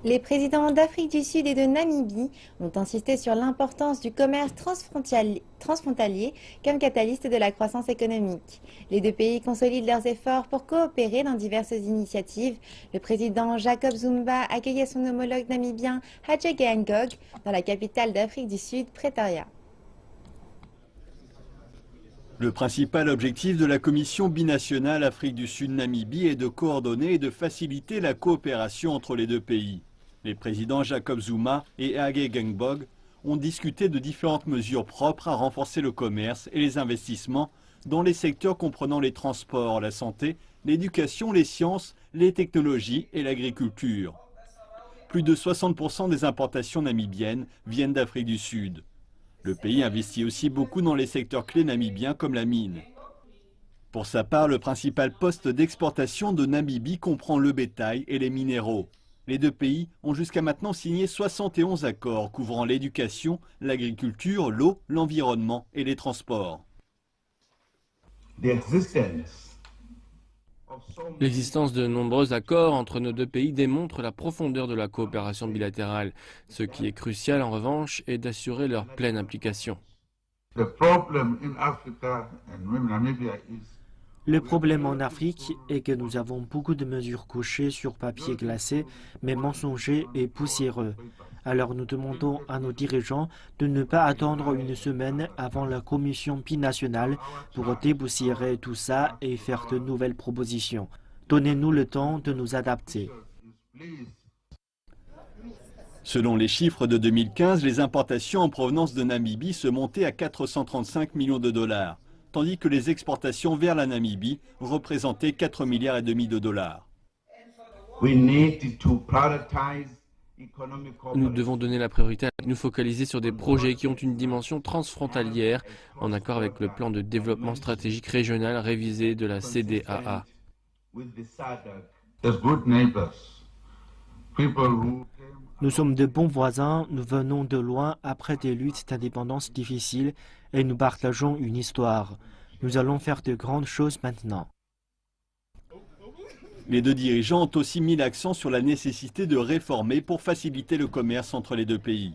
Les présidents d'Afrique du Sud et de Namibie ont insisté sur l'importance du commerce transfrontalier comme catalyste de la croissance économique. Les deux pays consolident leurs efforts pour coopérer dans diverses initiatives. Le président Jacob Zuma accueillait son homologue namibien Hage Geingob dans la capitale d'Afrique du Sud, Pretoria. Le principal objectif de la commission binationale Afrique du Sud-Namibie est de coordonner et de faciliter la coopération entre les deux pays. Les présidents Jacob Zuma et Hage Geingob ont discuté de différentes mesures propres à renforcer le commerce et les investissements dans les secteurs comprenant les transports, la santé, l'éducation, les sciences, les technologies et l'agriculture. Plus de 60% des importations namibiennes viennent d'Afrique du Sud. Le pays investit aussi beaucoup dans les secteurs clés namibiens comme la mine. Pour sa part, le principal poste d'exportation de Namibie comprend le bétail et les minéraux. Les deux pays ont jusqu'à maintenant signé 71 accords couvrant l'éducation, l'agriculture, l'eau, l'environnement et les transports. L'existence de nombreux accords entre nos deux pays démontre la profondeur de la coopération bilatérale. Ce qui est crucial en revanche est d'assurer leur pleine application. Le problème en Afrique est que nous avons beaucoup de mesures couchées sur papier glacé, mais mensonger et poussiéreux. Alors nous demandons à nos dirigeants de ne pas attendre une semaine avant la commission binationale pour dépoussiérer tout ça et faire de nouvelles propositions. Donnez-nous le temps de nous adapter. Selon les chiffres de 2015, les importations en provenance de Namibie se montaient à 435 millions de dollars, tandis que les exportations vers la Namibie représentaient 4,5 milliards de dollars. Nous devons donner la priorité à nous focaliser sur des projets qui ont une dimension transfrontalière, en accord avec le plan de développement stratégique régional révisé de la CEDEAO. Nous sommes de bons voisins, nous venons de loin après des luttes d'indépendance difficiles et nous partageons une histoire. Nous allons faire de grandes choses maintenant. Les deux dirigeants ont aussi mis l'accent sur la nécessité de réformer pour faciliter le commerce entre les deux pays.